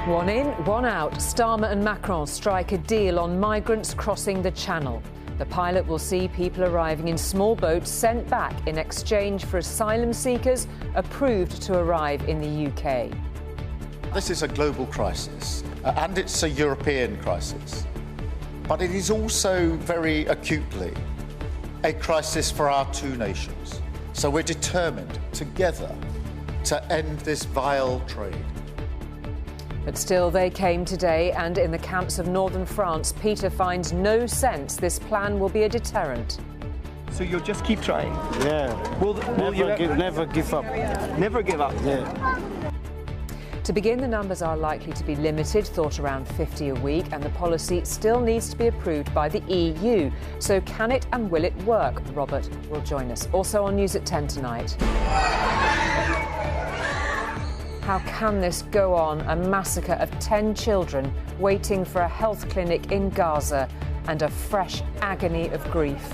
One in, one out. Starmer and Macron strike a deal on migrants crossing the Channel. The pilot will see people arriving in small boats sent back in exchange for asylum seekers approved to arrive in the UK. This is a global crisis, and it's a European crisis. But it is also very acutely a crisis for our two nations. So we're determined together to end this vile trade. But still, they came today, and in the camps of northern France, Peter finds no sense this plan will be a deterrent. So you'll just keep trying? Yeah. Never give up. Never give up? Yeah. To begin, the numbers are likely to be limited, thought around 50 a week, and the policy still needs to be approved by the EU. So can it and will it work? Robert will join us. Also on News at 10 tonight. How can this go on? A massacre of 10 children waiting for a health clinic in Gaza and a fresh agony of grief.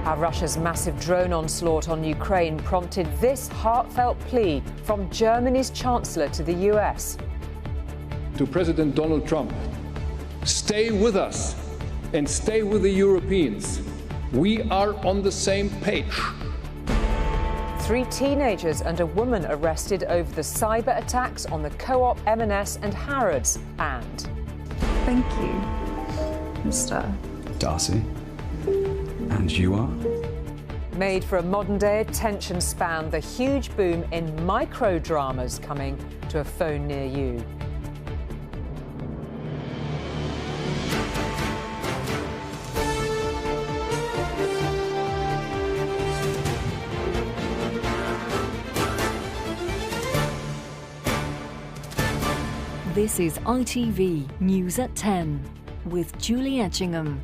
How Russia's massive drone onslaught on Ukraine prompted this heartfelt plea from Germany's chancellor to the US. To President Donald Trump, stay with us and stay with the Europeans. We are on the same page. 3 teenagers and a woman arrested over the cyber attacks on the co-op M&S and Harrods. And thank you, Mr. Darcy. And you are? Made for a modern-day attention span, the huge boom in micro-dramas coming to a phone near you. This is ITV News at 10 with Julie Etchingham.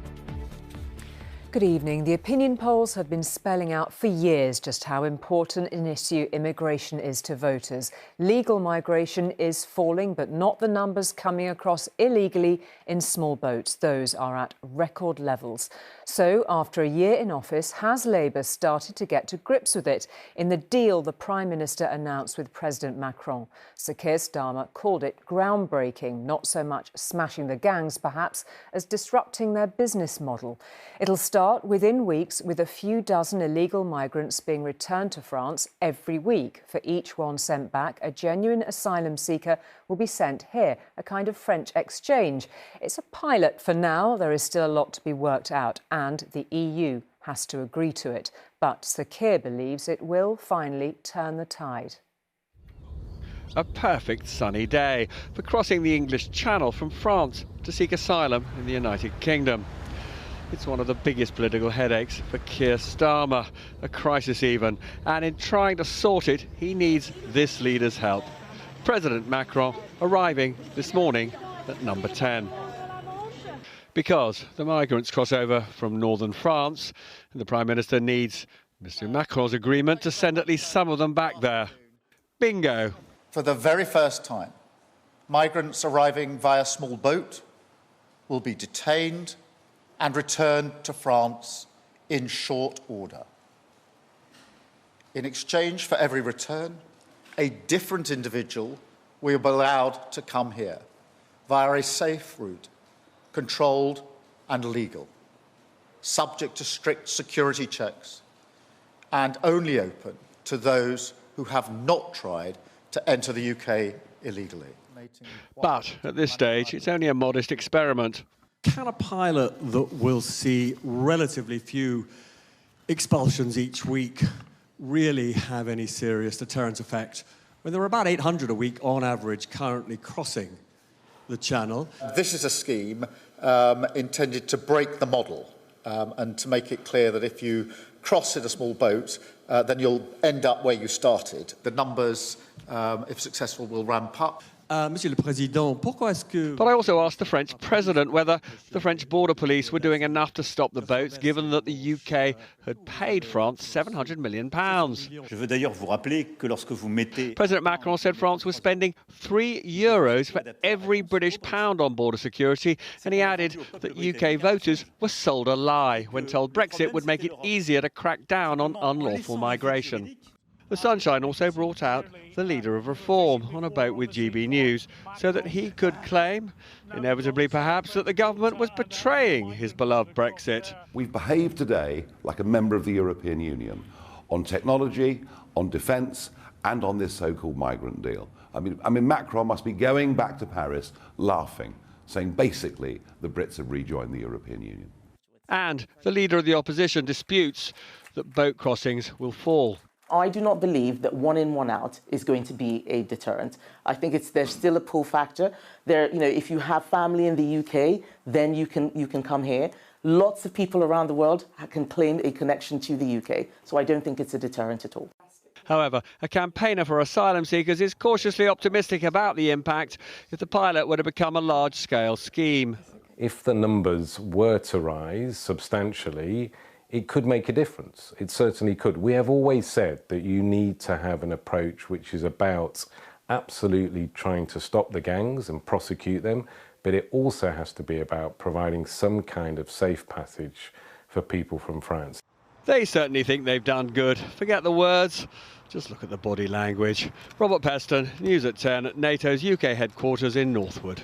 Good evening. The opinion polls have been spelling out for years just how important an issue immigration is to voters. Legal migration is falling, but not the numbers coming across illegally in small boats. Those are at record levels. So, after a year in office, has Labour started to get to grips with it in the deal the Prime Minister announced with President Macron? Sir Keir Starmer called it groundbreaking, not so much smashing the gangs, perhaps, as disrupting their business model. It'll start within weeks with a few dozen illegal migrants being returned to France every week. For each one sent back, a genuine asylum seeker will be sent here, a kind of French exchange. It's a pilot for now. There is still a lot to be worked out, and the EU has to agree to it. But Sir Keir believes it will finally turn the tide. A perfect sunny day for crossing the English Channel from France to seek asylum in the United Kingdom. It's one of the biggest political headaches for Keir Starmer, a crisis even, and in trying to sort it, he needs this leader's help. President Macron arriving this morning at number 10. Because the migrants cross over from northern France, and the Prime Minister needs Mr Macron's agreement to send at least some of them back there. Bingo. For the very first time, migrants arriving via small boat will be detained and returned to France in short order. In exchange for every return, a different individual will be allowed to come here via a safe route, controlled and legal, subject to strict security checks, and only open to those who have not tried to enter the UK illegally. But at this stage, it's only a modest experiment. Can a pilot that will see relatively few expulsions each week really have any serious deterrent effect when there are about 800 a week on average currently crossing the Channel? This is a scheme intended to break the model and to make it clear that if you cross in a small boat, then you'll end up where you started. The numbers, if successful, will ramp up. Monsieur le Président, pourquoi est-ce que... But I also asked the French president whether the French border police were doing enough to stop the boats, given that the UK had paid France £700 million. President Macron said France was spending €3 for every British pound on border security, and he added that UK voters were sold a lie when told Brexit would make it easier to crack down on unlawful migration. The sunshine also brought out the leader of Reform on a boat with GB News so that he could claim, inevitably perhaps, that the government was betraying his beloved Brexit. We've behaved today like a member of the European Union on technology, on defence and on this so-called migrant deal. I mean, Macron must be going back to Paris laughing, saying basically the Brits have rejoined the European Union. And the leader of the opposition disputes that boat crossings will fall. I do not believe that one in, one out is going to be a deterrent. I think there's still a pull factor. If you have family in the UK, then you can come here. Lots of people around the world can claim a connection to the UK, so I don't think it's a deterrent at all. However, a campaigner for asylum seekers is cautiously optimistic about the impact if the pilot were to become a large-scale scheme. If the numbers were to rise substantially, it could make a difference. It certainly could. We have always said that you need to have an approach which is about absolutely trying to stop the gangs and prosecute them, but it also has to be about providing some kind of safe passage for people from France. They certainly think they've done good. Forget the words, just look at the body language. Robert Peston, News at 10 at NATO's UK headquarters in Northwood.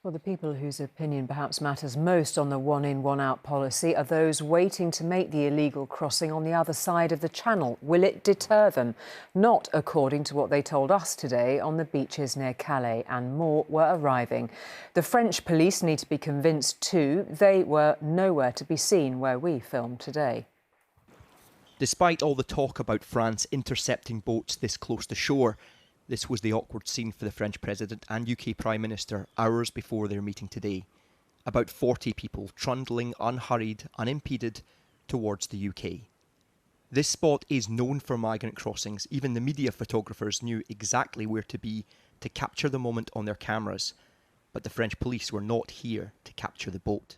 Well, the people whose opinion perhaps matters most on the one-in, one-out policy are those waiting to make the illegal crossing on the other side of the Channel. Will it deter them? Not according to what they told us today on the beaches near Calais, and more were arriving. The French police need to be convinced too. They were nowhere to be seen where we filmed today. Despite all the talk about France intercepting boats this close to shore, this was the awkward scene for the French President and UK Prime Minister hours before their meeting today. About 40 people trundling unhurried, unimpeded towards the UK. This spot is known for migrant crossings. Even the media photographers knew exactly where to be to capture the moment on their cameras. But the French police were not here to capture the boat.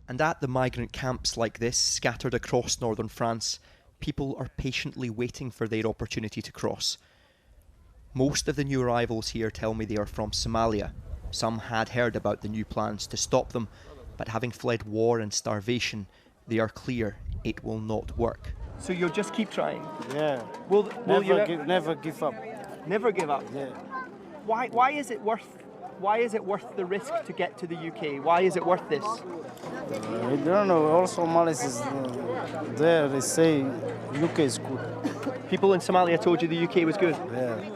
And at the migrant camps like this, scattered across northern France, people are patiently waiting for their opportunity to cross. Most of the new arrivals here tell me they are from Somalia. Some had heard about the new plans to stop them, but having fled war and starvation, they are clear it will not work. So you'll just keep trying? Yeah. Will never give up. Never give up? Yeah. Why is it worth the risk to get to the UK? Why is it worth this? I don't know. All Somalis is there. They say UK is good. People in Somalia told you the UK was good? Yeah.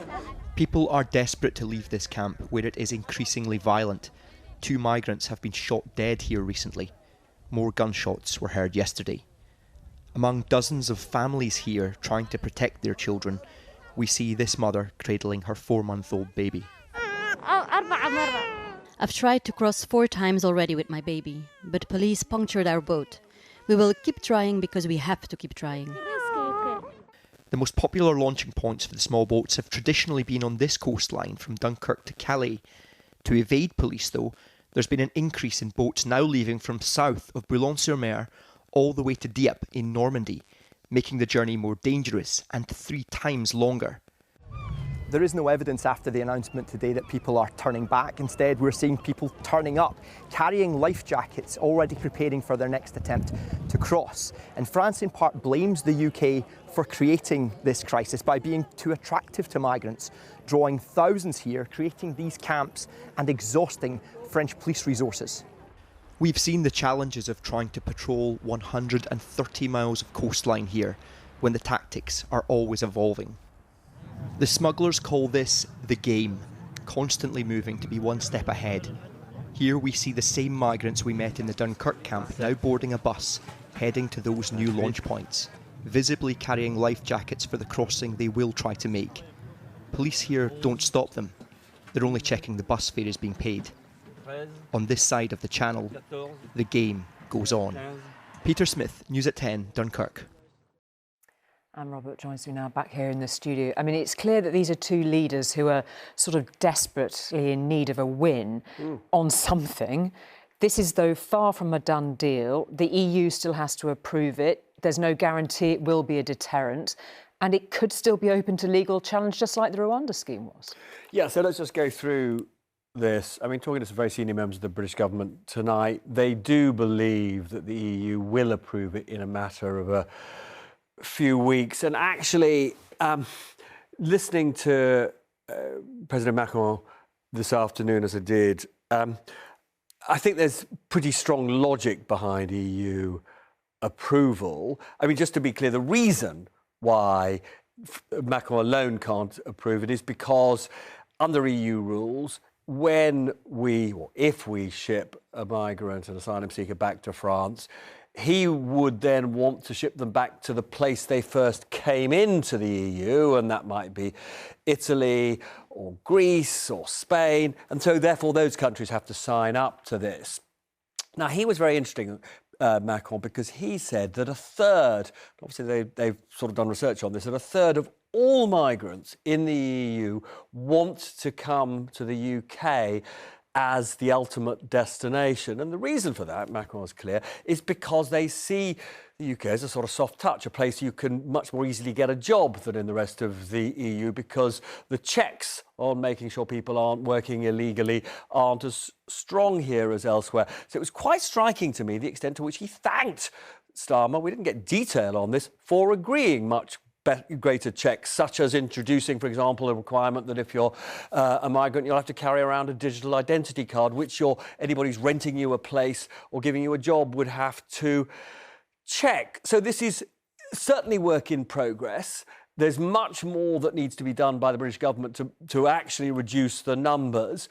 People are desperate to leave this camp where it is increasingly violent. 2 migrants have been shot dead here recently. More gunshots were heard yesterday. Among dozens of families here trying to protect their children, we see this mother cradling her 4-month-old baby. I've tried to cross 4 times already with my baby, but police punctured our boat. We will keep trying because we have to keep trying. The most popular launching points for the small boats have traditionally been on this coastline from Dunkirk to Calais. To evade police, though, there's been an increase in boats now leaving from south of Boulogne-sur-Mer all the way to Dieppe in Normandy, making the journey more dangerous and 3 times longer. There is no evidence after the announcement today that people are turning back. Instead, we're seeing people turning up, carrying life jackets, already preparing for their next attempt to cross. And France in part blames the UK for creating this crisis by being too attractive to migrants, drawing thousands here, creating these camps and exhausting French police resources. We've seen the challenges of trying to patrol 130 miles of coastline here, when the tactics are always evolving. The smugglers call this the game, constantly moving to be 1 step ahead. Here we see the same migrants we met in the Dunkirk camp now boarding a bus, heading to those new launch points, visibly carrying life jackets for the crossing they will try to make. Police here don't stop them. They're only checking the bus fare is being paid. On this side of the Channel, the game goes on. Peter Smith, News at 10, Dunkirk. And Robert joins me now back here in the studio. I mean, it's clear that these are 2 leaders who are sort of desperately in need of a win on something. This is, though, far from a done deal. The EU still has to approve it. There's no guarantee it will be a deterrent. And it could still be open to legal challenge, just like the Rwanda scheme was. Yeah, so let's just go through this. I mean, talking to some very senior members of the British government tonight, they do believe that the EU will approve it in a matter of few weeks. And actually, listening to President Macron this afternoon, as I did, I think there's pretty strong logic behind EU approval. I mean, just to be clear, the reason why Macron alone can't approve it is because under EU rules, when we, or if we ship a migrant, an asylum seeker back to France, he would then want to ship them back to the place they first came into the EU, and that might be Italy or Greece or Spain. And so therefore those countries have to sign up to this. Now, he was very interesting, Macron, because he said that a third, obviously they've sort of done research on this, that a third of all migrants in the EU want to come to the UK as the ultimate destination. And the reason for that, Macron is clear, is because they see the UK as a sort of soft touch, a place you can much more easily get a job than in the rest of the EU, because the checks on making sure people aren't working illegally aren't as strong here as elsewhere. So it was quite striking to me the extent to which he thanked Starmer, we didn't get detail on this, for agreeing much greater checks, such as introducing, for example, a requirement that if you're a migrant, you'll have to carry around a digital identity card, which anybody who's renting you a place or giving you a job would have to check. So this is certainly work in progress. There's much more that needs to be done by the British government to actually reduce the numbers.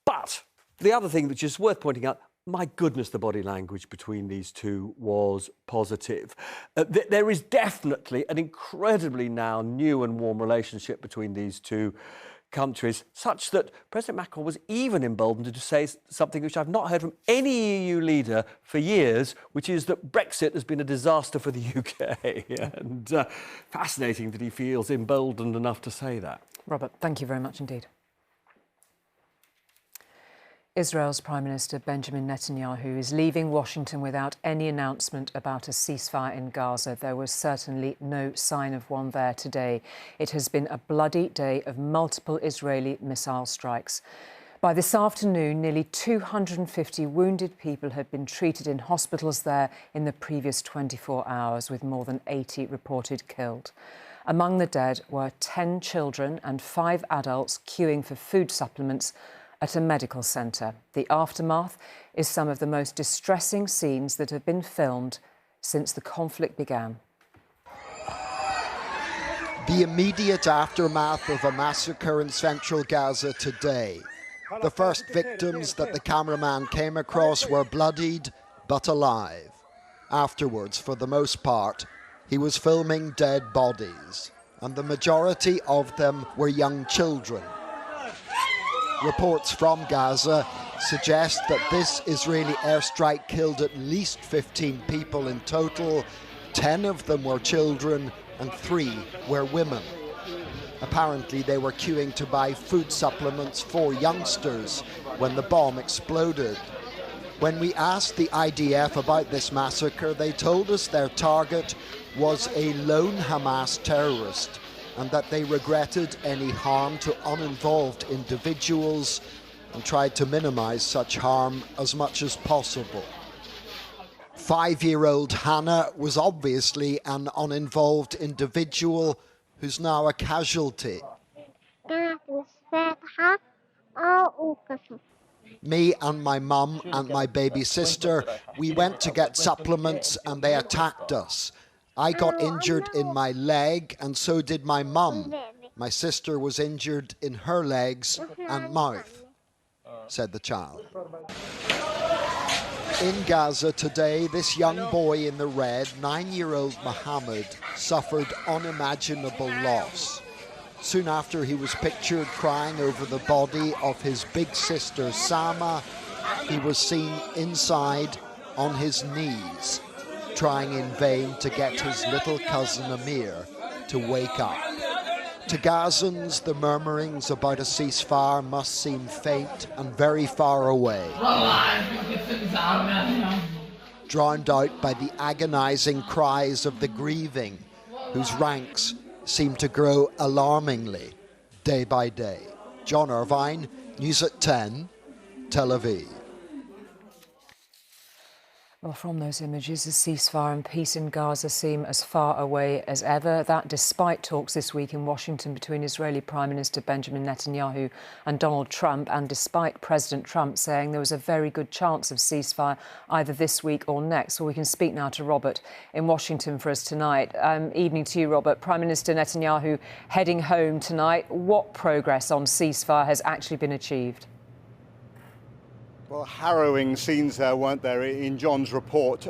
But the other thing that's just worth pointing out, my goodness, the body language between these two was positive. There is definitely an incredibly now new and warm relationship between these two countries, such that President Macron was even emboldened to say something which I've not heard from any EU leader for years, which is that Brexit has been a disaster for the UK. And fascinating that he feels emboldened enough to say that. Robert, thank you very much indeed. Israel's Prime Minister Benjamin Netanyahu is leaving Washington without any announcement about a ceasefire in Gaza. There was certainly no sign of one there today. It has been a bloody day of multiple Israeli missile strikes. By this afternoon, nearly 250 wounded people had been treated in hospitals there in the previous 24 hours, with more than 80 reported killed. Among the dead were 10 children and 5 adults queuing for food supplements at a medical centre. The aftermath is some of the most distressing scenes that have been filmed since the conflict began. The immediate aftermath of a massacre in central Gaza today. The first victims that the cameraman came across were bloodied but alive. Afterwards, for the most part, he was filming dead bodies, and the majority of them were young children. Reports from Gaza suggest that this Israeli airstrike killed at least 15 people in total. 10 of them were children and 3 were women. Apparently they were queuing to buy food supplements for youngsters when the bomb exploded. When we asked the IDF about this massacre, they told us their target was a lone Hamas terrorist, and that they regretted any harm to uninvolved individuals and tried to minimize such harm as much as possible. 5-year-old Hannah was obviously an uninvolved individual who's now a casualty. Me and my mum and my baby sister, we went to get supplements and they attacked us. I got injured in my leg, and so did my mum. My sister was injured in her legs and mouth, said the child. In Gaza today, this young boy in the red, 9-year-old Mohammed, suffered unimaginable loss. Soon after he was pictured crying over the body of his big sister Sama, he was seen inside on his knees, trying in vain to get his little cousin Amir to wake up. To Gazans, the murmurings about a ceasefire must seem faint and very far away, drowned out by the agonizing cries of the grieving, whose ranks seem to grow alarmingly day by day. John Irvine, News at 10, Tel Aviv. Well, from those images, the ceasefire and peace in Gaza seem as far away as ever. That despite talks this week in Washington between Israeli Prime Minister Benjamin Netanyahu and Donald Trump, and despite President Trump saying there was a very good chance of ceasefire either this week or next. Well, we can speak now to Robert in Washington for us tonight. Evening to you, Robert. Prime Minister Netanyahu heading home tonight. What progress on ceasefire has actually been achieved? Well, harrowing scenes there, weren't there, in John's report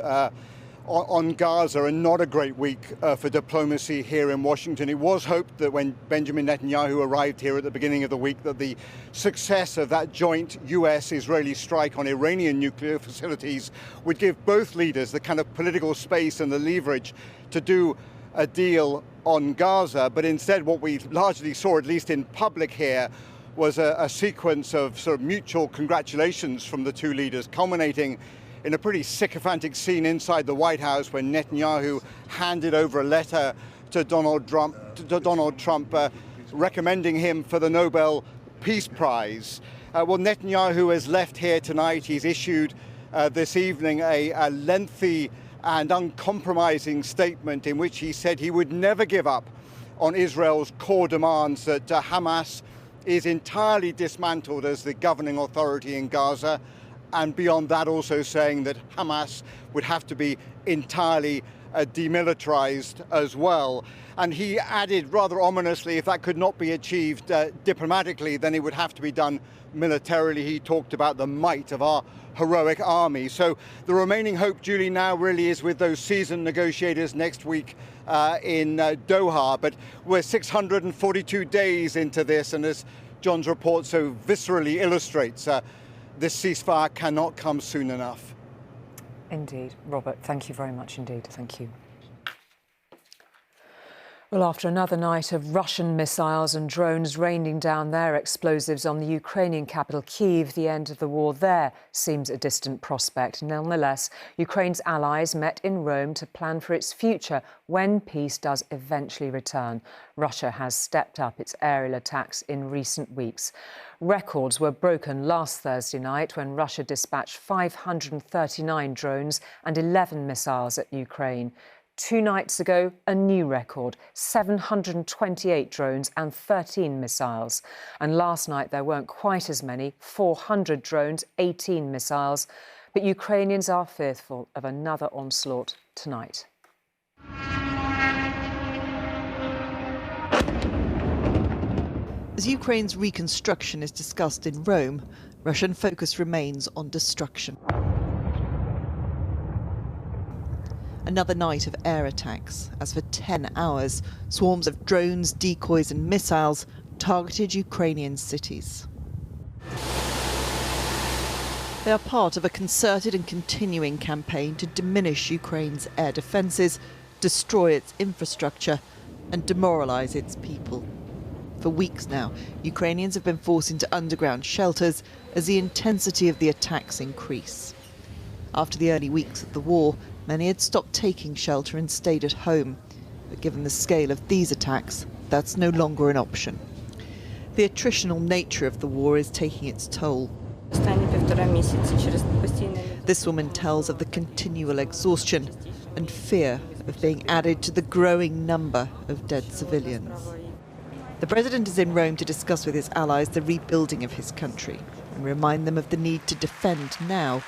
on Gaza, and not a great week for diplomacy here in Washington. It was hoped that when Benjamin Netanyahu arrived here at the beginning of the week, that the success of that joint US-Israeli strike on Iranian nuclear facilities would give both leaders the kind of political space and the leverage to do a deal on Gaza. But instead, what we largely saw, at least in public here, was a sequence of sort of mutual congratulations from the two leaders, culminating in a pretty sycophantic scene inside the White House when Netanyahu handed over a letter to Donald Trump recommending him for the Nobel Peace Prize. Well, Netanyahu has left here tonight. He's issued this evening a lengthy and uncompromising statement in which he said he would never give up on Israel's core demands that Hamas is entirely dismantled as the governing authority in Gaza, and beyond that also saying that Hamas would have to be entirely demilitarized as well. And he added rather ominously, if that could not be achieved diplomatically, then it would have to be done militarily. He talked about the might of our heroic army. So the remaining hope, Julie, now really is with those seasoned negotiators next week in Doha. But we're 642 days into this, and as John's report so viscerally illustrates, this ceasefire cannot come soon enough. Indeed. Robert, thank you very much indeed. Thank you. Well, after another night of Russian missiles and drones raining down their explosives on the Ukrainian capital, Kyiv, the end of the war there seems a distant prospect. Nonetheless, Ukraine's allies met in Rome to plan for its future when peace does eventually return. Russia has stepped up its aerial attacks in recent weeks. Records were broken last Thursday night when Russia dispatched 539 drones and 11 missiles at Ukraine. 2 nights ago, a new record, 728 drones and 13 missiles. And last night there weren't quite as many, 400 drones, 18 missiles. But Ukrainians are fearful of another onslaught tonight. As Ukraine's reconstruction is discussed in Rome, Russian focus remains on destruction. Another night of air attacks, as for 10 hours, swarms of drones, decoys and missiles targeted Ukrainian cities. They are part of a concerted and continuing campaign to diminish Ukraine's air defences, destroy its infrastructure and demoralise its people. For weeks now, Ukrainians have been forced into underground shelters as the intensity of the attacks increase. After the early weeks of the war, many had stopped taking shelter and stayed at home. But given the scale of these attacks, that's no longer an option. The attritional nature of the war is taking its toll. This woman tells of the continual exhaustion and fear of being added to the growing number of dead civilians. The president is in Rome to discuss with his allies the rebuilding of his country and remind them of the need to defend now,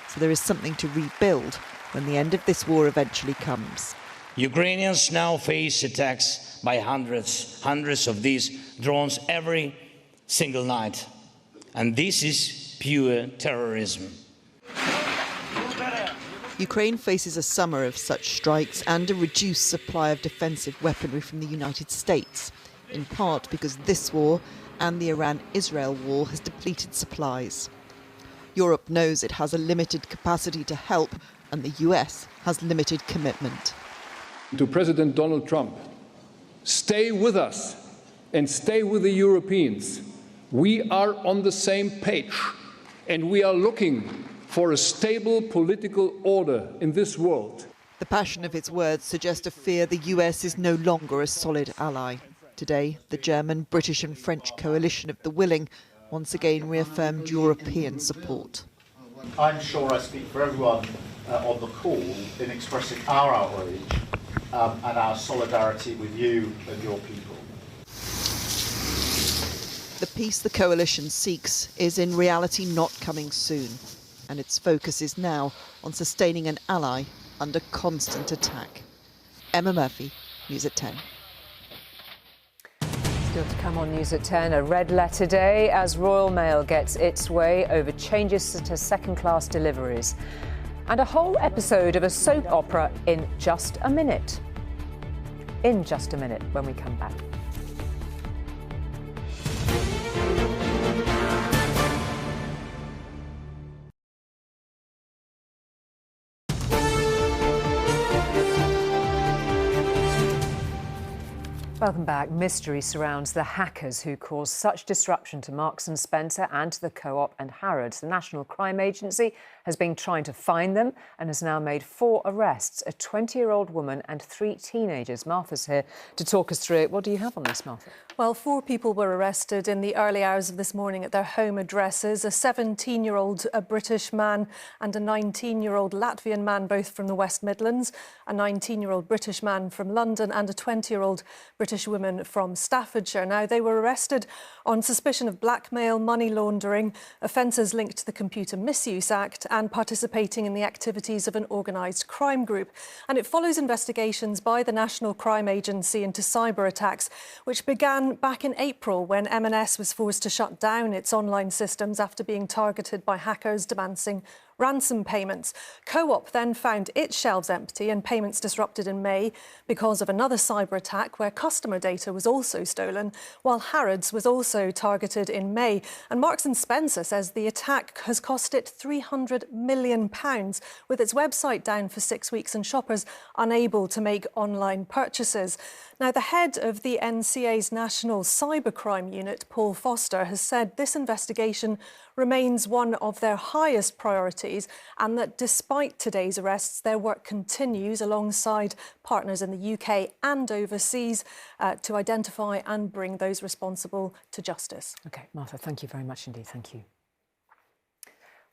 so there is something to rebuild when the end of this war eventually comes. Ukrainians now face attacks by hundreds of these drones every single night. And this is pure terrorism. Ukraine faces a summer of such strikes and a reduced supply of defensive weaponry from the United States, in part because this war and the Iran-Israel war has depleted supplies. Europe knows it has a limited capacity to help, and the US has limited commitment. To President Donald Trump, stay with us and stay with the Europeans. We are on the same page, and we are looking for a stable political order in this world. The passion of its words suggests a fear the US is no longer a solid ally. Today, the German, British and French coalition of the willing once again reaffirmed European support. I'm sure I speak for everyone on the call in expressing our outrage and our solidarity with you and your people. The peace the coalition seeks is in reality not coming soon, and its focus is now on sustaining an ally under constant attack. Emma Murphy, News at 10. Still to come on News at 10, a red letter day as Royal Mail gets its way over changes to second-class deliveries. And a whole episode of a soap opera in just a minute. In just a minute when we come back. Welcome back. Mystery surrounds the hackers who caused such disruption to Marks and Spencer and to the Co-op and Harrods. The National Crime Agency has been trying to find them and has now made 4 arrests, a 20-year-old woman and 3 teenagers. Martha's here to talk us through it. What do you have on this, Martha? Well, 4 people were arrested in the early hours of this morning at their home addresses. A 17-year-old British man and a 19-year-old Latvian man, both from the West Midlands, a 19-year-old British man from London and a 20-year-old British woman from Staffordshire. Now, they were arrested on suspicion of blackmail, money laundering, offences linked to the Computer Misuse Act and participating in the activities of an organised crime group. And it follows investigations by the National Crime Agency into cyber attacks, which began back in April when M&S was forced to shut down its online systems after being targeted by hackers demanding ransom payments. Co-op then found its shelves empty and payments disrupted in May because of another cyber attack where customer data was also stolen, while Harrods was also targeted in May. And Marks and Spencer says the attack has cost it £300 million, with its website down for 6 weeks and shoppers unable to make online purchases. Now, the head of the NCA's National Cybercrime Unit, Paul Foster, has said this investigation remains one of their highest priorities and that despite today's arrests, their work continues alongside partners in the UK and overseas to identify and bring those responsible to justice. OK, Martha, thank you very much indeed. Thank you.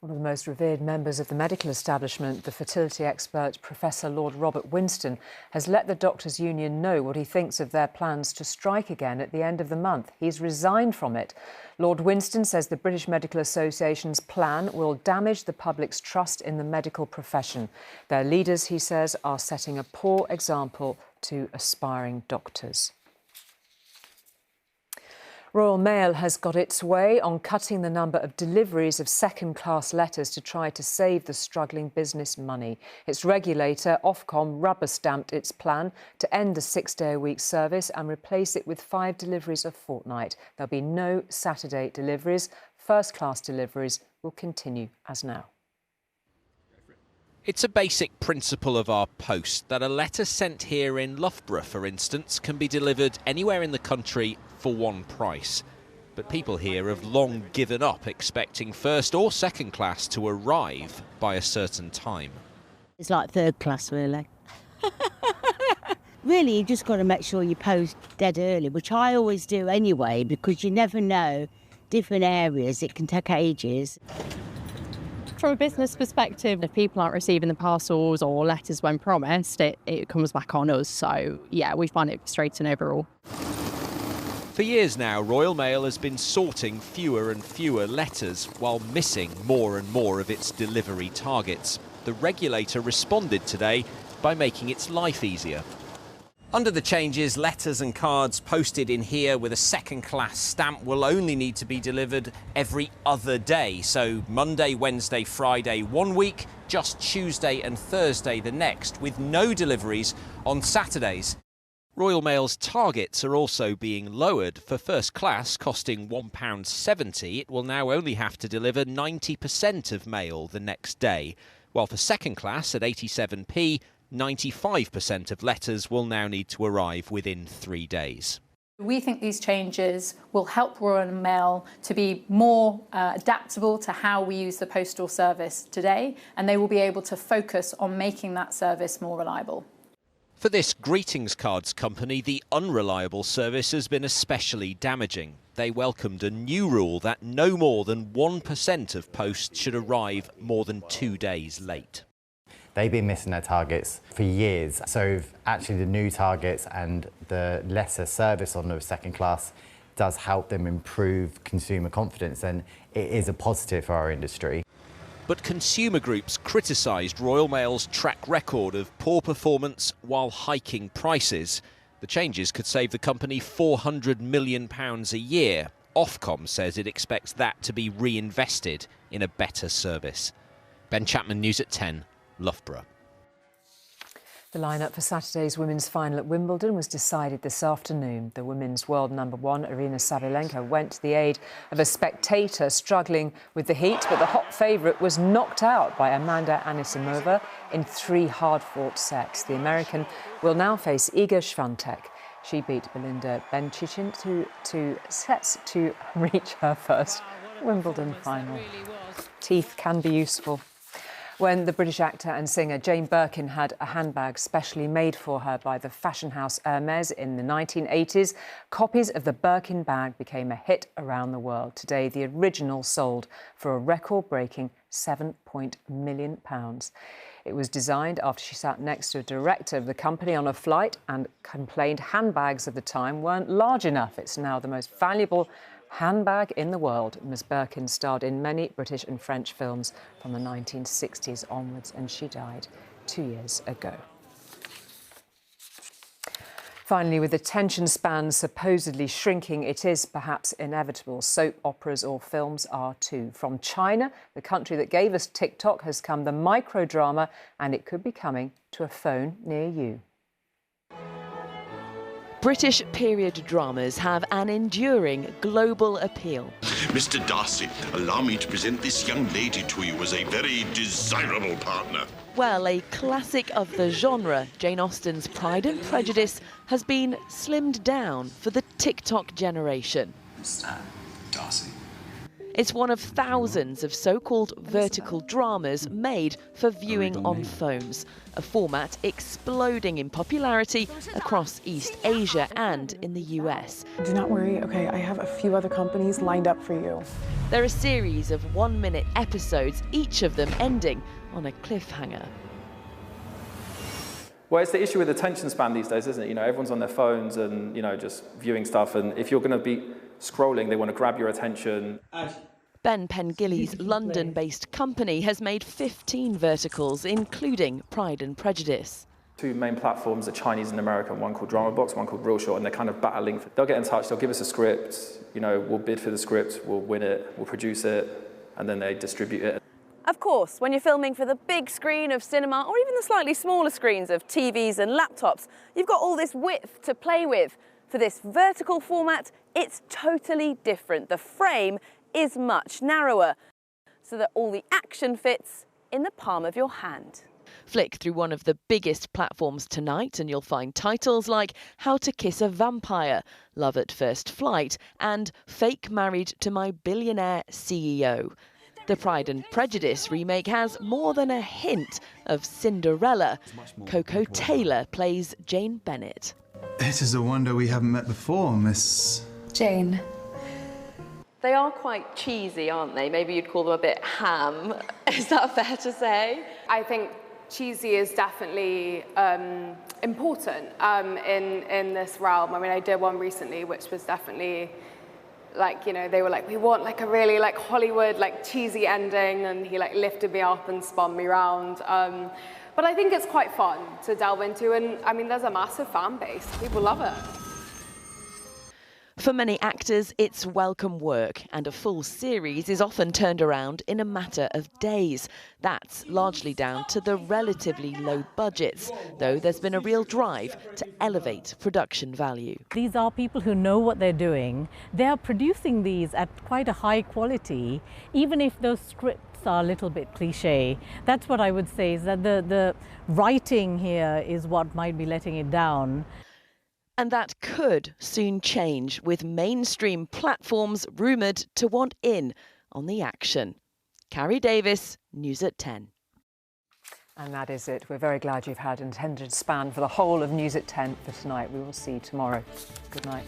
One of the most revered members of the medical establishment, the fertility expert Professor Lord Robert Winston, has let the Doctors' Union know what he thinks of their plans to strike again at the end of the month. He's resigned from it. Lord Winston says the British Medical Association's plan will damage the public's trust in the medical profession. Their leaders, he says, are setting a poor example to aspiring doctors. Royal Mail has got its way on cutting the number of deliveries of second-class letters to try to save the struggling business money. Its regulator, Ofcom, rubber-stamped its plan to end the 6-day-a-week service and replace it with 5 deliveries a fortnight. There'll be no Saturday deliveries. First-class deliveries will continue as now. It's a basic principle of our post that a letter sent here in Loughborough, for instance, can be delivered anywhere in the country for one price. But people here have long given up expecting first or second class to arrive by a certain time. It's like third class, really. Really, you just got to make sure you post dead early, which I always do anyway, because you never know, different areas, it can take ages. From a business perspective, if people aren't receiving the parcels or letters when promised, it comes back on us. So, yeah, we find it frustrating overall. For years now, Royal Mail has been sorting fewer and fewer letters while missing more and more of its delivery targets. The regulator responded today by making its life easier. Under the changes, letters and cards posted in here with a second-class stamp will only need to be delivered every other day. So Monday, Wednesday, Friday one week, just Tuesday and Thursday the next, with no deliveries on Saturdays. Royal Mail's targets are also being lowered. For first class, costing £1.70, it will now only have to deliver 90% of mail the next day, while for second class at 87p, 95% of letters will now need to arrive within 3 days. We think these changes will help Royal Mail to be more adaptable to how we use the postal service today, and they will be able to focus on making that service more reliable. For this greetings cards company, the unreliable service has been especially damaging. They welcomed a new rule that no more than 1% of posts should arrive more than 2 days late. They've been missing their targets for years. So actually the new targets and the lesser service on the second class does help them improve consumer confidence, and it is a positive for our industry. But consumer groups criticised Royal Mail's track record of poor performance while hiking prices. The changes could save the company £400 million a year. Ofcom says it expects that to be reinvested in a better service. Ben Chapman, News at 10. Loughborough. The lineup for Saturday's women's final at Wimbledon was decided this afternoon. The women's world number one, Aryna Sabalenka, went to the aid of a spectator struggling with the heat, but the hot favourite was knocked out by Amanda Anisimova in 3 hard-fought sets. The American will now face Iga Swiatek. She beat Belinda Bencic to 2 sets to reach her first Wimbledon final. Teeth can be useful. When the British actor and singer Jane Birkin had a handbag specially made for her by the fashion house Hermes in the 1980s, copies of the Birkin bag became a hit around the world. Today, the original sold for a record-breaking £7 million. It was designed after she sat next to a director of the company on a flight and complained handbags of the time weren't large enough. It's now the most valuable handbag in the world. Ms. Birkin starred in many British and French films from the 1960s onwards, and she died 2 years ago. Finally, with attention spans supposedly shrinking, it is perhaps inevitable. Soap operas or films are too. From China, the country that gave us TikTok, has come the microdrama, and it could be coming to a phone near you. British period dramas have an enduring global appeal. Mr. Darcy, allow me to present this young lady to you as a very desirable partner. Well, a classic of the genre, Jane Austen's Pride and Prejudice, has been slimmed down for the TikTok generation. Mr. Darcy. It's one of thousands of so-called vertical dramas made for viewing on phones, a format exploding in popularity across East Asia and in the US. Do not worry, okay, I have a few other companies lined up for you. They're a series of 1-minute episodes, each of them ending on a cliffhanger. Well, it's the issue with attention span these days, isn't it? You know, everyone's on their phones and, you know, just viewing stuff, and if you're going to be scrolling, they want to grab your attention. Ben Pengilly's London-based company has made 15 verticals, including Pride and Prejudice. 2 main platforms are Chinese and American, one called Drama Box, one called Real Short, and they're kind of battling. They'll get in touch, they'll give us a script, you know, we'll bid for the script, we'll win it, we'll produce it, and then they distribute it. Of course, when you're filming for the big screen of cinema, or even the slightly smaller screens of TVs and laptops, you've got all this width to play with. For this vertical format, it's totally different. The frame is much narrower, so that all the action fits in the palm of your hand. Flick through one of the biggest platforms tonight and you'll find titles like How to Kiss a Vampire, Love at First Flight, and Fake Married to My Billionaire CEO. The Pride and Prejudice remake has more than a hint of Cinderella. Coco Taylor plays Jane Bennet. It is a wonder we haven't met before, Miss Jane. They are quite cheesy, aren't they? Maybe you'd call them a bit ham. Is that fair to say? I think cheesy is definitely important in this realm. I mean, I did one recently, which was definitely like, you know, they were like, we want like a really like Hollywood, like cheesy ending, and he like lifted me up and spun me around. But I think it's quite fun to delve into, and I mean, there's a massive fan base. People love it. For many actors, it's welcome work, and a full series is often turned around in a matter of days. That's largely down to the relatively low budgets, though there's been a real drive to elevate production value. These are people who know what they're doing. They're producing these at quite a high quality, even if those scripts are a little bit cliche. That's what I would say, is that the writing here is what might be letting it down. And that could soon change, with mainstream platforms rumoured to want in on the action. Carrie Davis, News at 10. And that is it. We're very glad you've had an attention span for the whole of News at 10 for tonight. We will see you tomorrow. Good night.